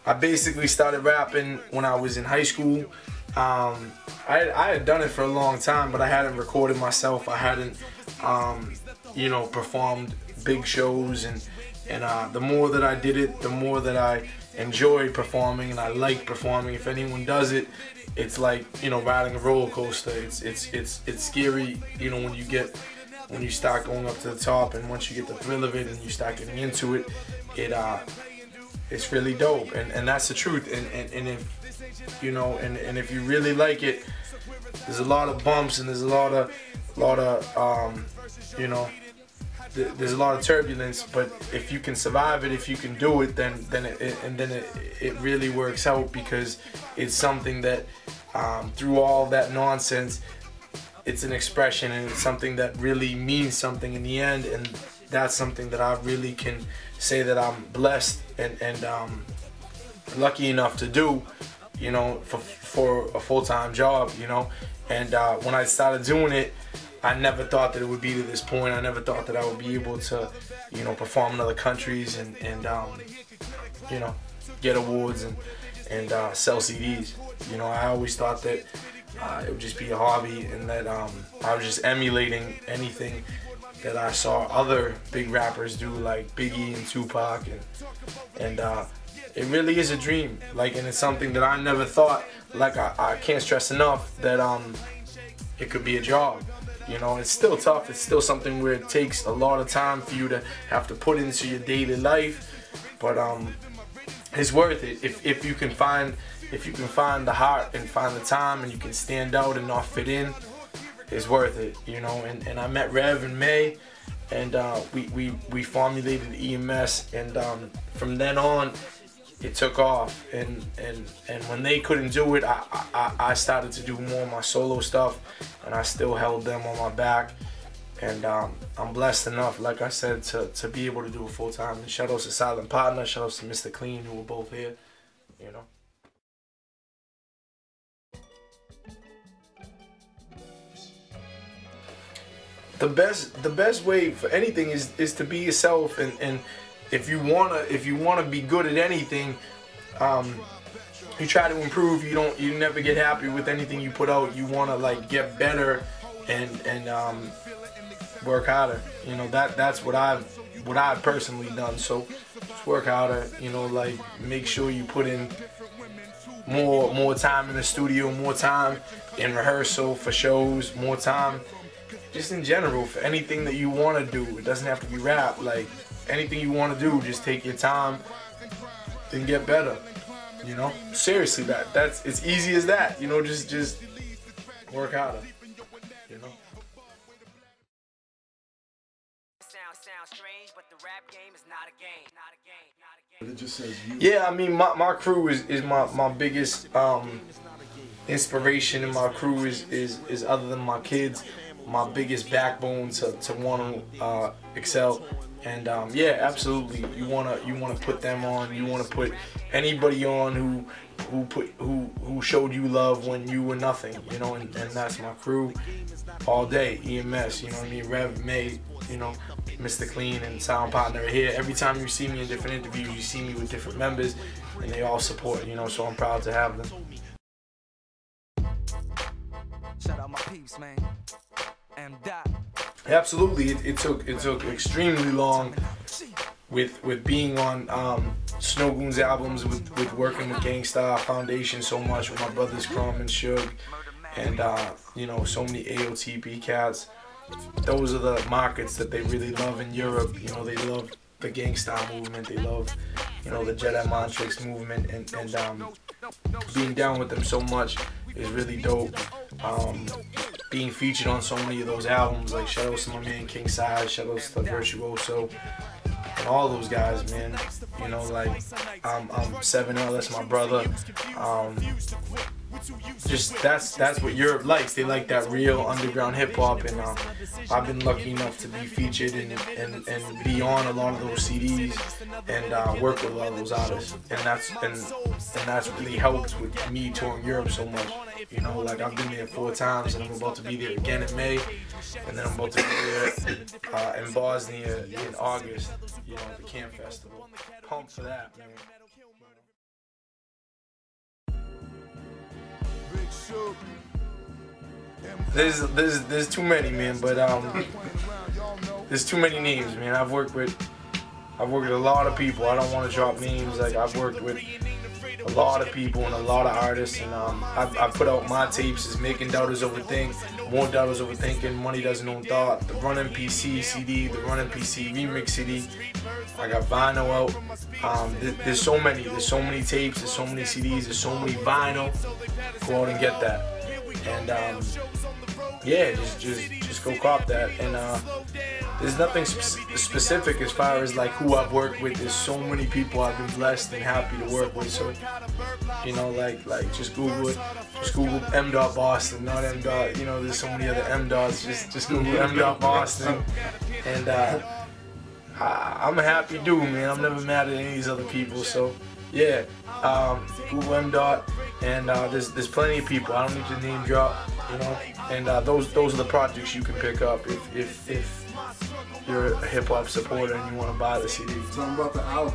I basically started rapping when I was in high school. I had done it for a long time, but I hadn't recorded myself. I hadn't, you know, performed big shows, and the more that I did it, the more that I enjoyed performing, and I like performing. If anyone does it, it's like, you know, riding a roller coaster. It's scary, you know, when you start going up to the top, and once you get the thrill of it and you start getting into it, it's really dope, and that's the truth. And if, you know, and if you really like it, there's a lot of bumps, and there's a lot of you know, there's a lot of turbulence, but if you can survive it, if you can do it, then it really works out, because it's something that through all that nonsense, it's an expression, and it's something that really means something in the end. And that's something that I really can say that I'm blessed and lucky enough to do, you know, for a full-time job, you know. And when I started doing it, I never thought that it would be to this point. I never thought that I would be able to, you know, perform in other countries and you know, get awards and sell CDs. You know, I always thought that it would just be a hobby, and that I was just emulating anything that I saw other big rappers do, like Biggie and Tupac, and it really is a dream. Like, and it's something that I never thought. Like, I can't stress enough that it could be a job. You know, it's still tough. It's still something where it takes a lot of time for you to have to put into your daily life, but it's worth it if you can find the heart and find the time, and you can stand out and not fit in. It's worth it, you know. And I met Rev in May, and we formulated EMS, and from then on it took off. And when they couldn't do it, I started to do more of my solo stuff, and I still held them on my back. And I'm blessed enough, like I said, to be able to do it full time. And shout outs to Silent Partner, shout outs to Mr. Clean, who were both here, you know. The best way for anything is to be yourself, and if you wanna be good at anything, you try to improve. You never get happy with anything you put out. You wanna, like, get better and work harder. You know, that's what I've personally done. So just work harder. You know, like, make sure you put in more time in the studio, more time in rehearsal for shows, more time just in general for anything that you want to do. It doesn't have to be rap. Like, anything you want to do, just take your time and get better. You know, seriously, that's it's easy as that. You know, just work harder. You know. Sounds strange, but the rap game is not a game. It just says you. Yeah, I mean, my crew is my biggest inspiration, and my crew is other than my kids, my biggest backbone to want to excel. And yeah, absolutely, you wanna put them on. You wanna put anybody on who showed you love when you were nothing, you know. And that's my crew all day. EMS, you know what I mean. Rev, May, you know, Mr. Clean and Sound Partner are here. Every time you see me in different interviews, you see me with different members, and they all support, you know. So I'm proud to have them. Shout out my peeps, man. M-Dot. Absolutely, it took extremely long with being on Snow Goons albums, with working with Gangstar Foundation so much with my brothers Crumb and Suge, and you know, so many AOTP cats. Those are the markets that they really love in Europe. You know, they love the Gangstar movement, they love, you know, the Jedi Mind Tricks movement, and being down with them so much is really dope. Being featured on so many of those albums, like shout outs to my man King Size, shout outs to Virtuoso, and all those guys, man. You know, like I'm 7L, that's my brother. just that's what Europe likes. They like that real underground hip hop, and I've been lucky enough to be featured and be on a lot of those CDs and work with a lot of those artists, and that's really helped with me touring Europe so much. You know, like I've been there 4 times, and I'm about to be there again in May, and then I'm about to be there in Bosnia in August. You know, the Camp Festival. Pumped for that, man. There's too many, man, but there's too many names, man. I've worked with a lot of people. I don't want to drop names. Like, I've worked with a lot of people and a lot of artists, and I put out my tapes as Making Doubters Overthink, More Doubters Overthinking, Money Doesn't Own Thought, the Run MPC CD, the Run MPC Remix CD. I got vinyl out. There's so many tapes, there's so many CDs, there's so many vinyl. Go out and get that. And yeah, just go cop that. And there's nothing specific as far as like who I've worked with. There's so many people I've been blessed and happy to work with. So, you know, like just Google it. Just Google M-Dot Boston, not M-Dot. You know, there's so many other M-Dots. Just Google M-Dot Boston. And I'm a happy dude, man. I'm never mad at any of these other people. So yeah, Google M-Dot, and there's plenty of people. I don't need to name drop, you know. And those are the projects you can pick up if you're a hip hop supporter and you want to buy the CD. Tell them about the album.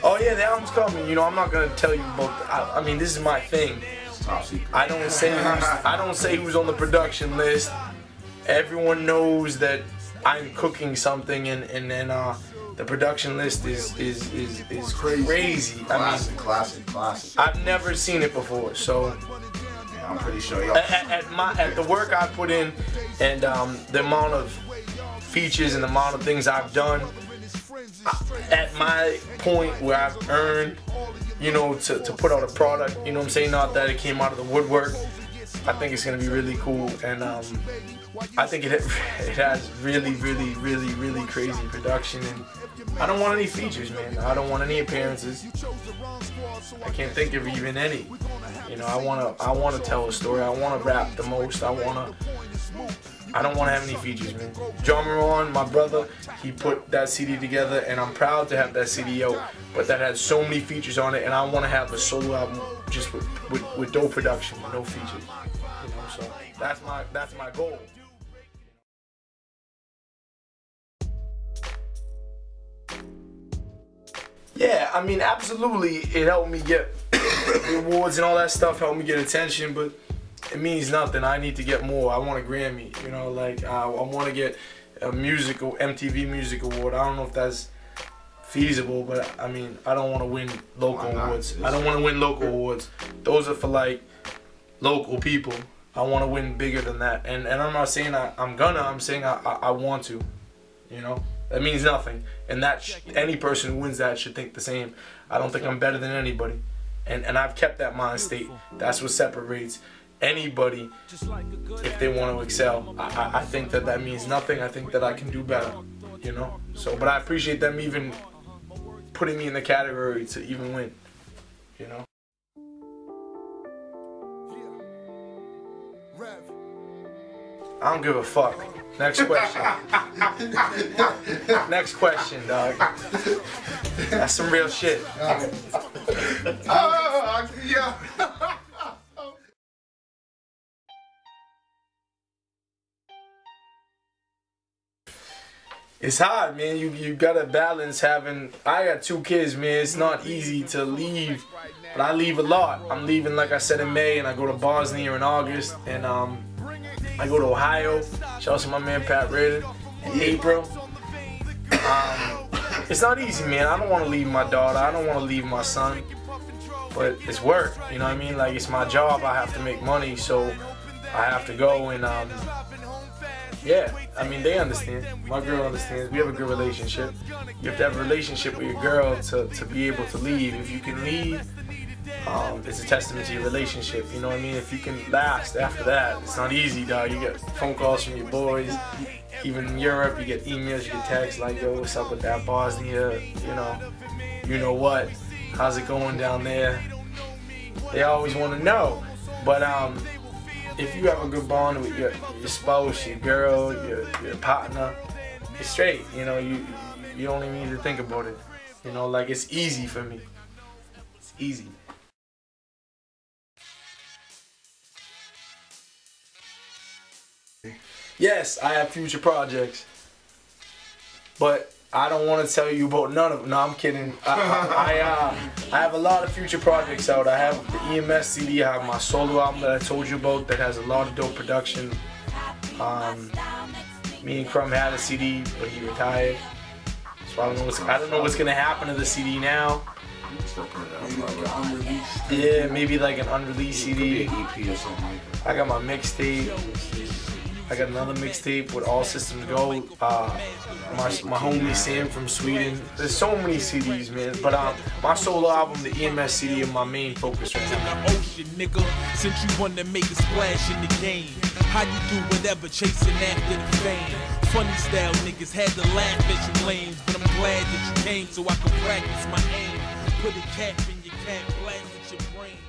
Oh yeah, the album's coming. You know, I'm not gonna tell you about. I mean, this is my thing. Top secret. I don't say who's on the production list. Everyone knows that I'm cooking something, and then the production list is crazy. Classic. I've never seen it before, so Yeah, I'm pretty sure y'all. At the work I put in, and the amount of features and the amount of things I've done, at my point where I've earned, you know, to put out a product, you know what I'm saying, not that it came out of the woodwork, I think it's gonna be really cool, and I think it has really crazy production, and I don't want any features, man. I don't want any appearances. I can't think of even any. You know, I wanna tell a story. I wanna rap the most. I don't want to have any features, man. John Moran, my brother, he put that CD together, and I'm proud to have that CD out. But that has so many features on it, and I want to have a solo album just with dope production, no features. You know, so that's my goal. Yeah, I mean, absolutely, it helped me get awards and all that stuff, helped me get attention, but it means nothing. I need to get more. I want a Grammy, you know, like I want to get a MTV Music Award. I don't know if that's feasible, but I mean, I don't want to win local awards. I don't want to win local awards. Those are for like local people. I want to win bigger than that. And I'm not saying I'm saying I want to, you know. That means nothing. And any person who wins that should think the same. I don't think I'm better than anybody. And I've kept that mind state. That's what separates anybody if they want to excel. I think that means nothing. I think that I can do better, you know. So, but I appreciate them even putting me in the category to even win, you know. I don't give a fuck. Next question. Next question, dog. That's some real shit. Yeah. It's hard, man. You gotta balance having. I got 2 kids, man. It's not easy to leave, but I leave a lot. I'm leaving, like I said, in May, and I go to Bosnia in August, and I go to Ohio. Shout out to my man Pat Rader in April. It's not easy, man. I don't want to leave my daughter. I don't want to leave my son, but it's work. You know what I mean? Like, it's my job. I have to make money, so I have to go, and yeah, I mean, they understand. My girl understands. We have a good relationship. You have to have a relationship with your girl to be able to leave. If you can leave, it's a testament to your relationship. You know what I mean? If you can last after that, it's not easy, dog. You get phone calls from your boys. Even in Europe, you get emails, you get texts like, yo, what's up with that Bosnia? You know what? How's it going down there? They always want to know. But if you have a good bond with your spouse, your girl, your partner, it's straight. You know, you don't even need to think about it. You know, like it's easy for me. It's easy. Yes, I have future projects, but I don't want to tell you about none of them. No, I'm kidding. I have a lot of future projects out. I have the EMS CD. I have my solo album that I told you about that has a lot of dope production. Me and Crumb had a CD, but he retired. So I don't know what's gonna happen to the CD now. Yeah, maybe like an unreleased CD. EP or something like that. I got my mixtape. I got another mixtape with All Systems Go. My homie Sam from Sweden. There's so many CDs, man. But my solo album, the EMS CD, is my main focus right now. Ocean, nigga, since you wanna make a splash in the game. How you do whatever, chasing after the fame. Funny style niggas had to laugh at your lanes, but I'm glad that you came so I can practice my aim. Put a cap in your cap, blast at your brain.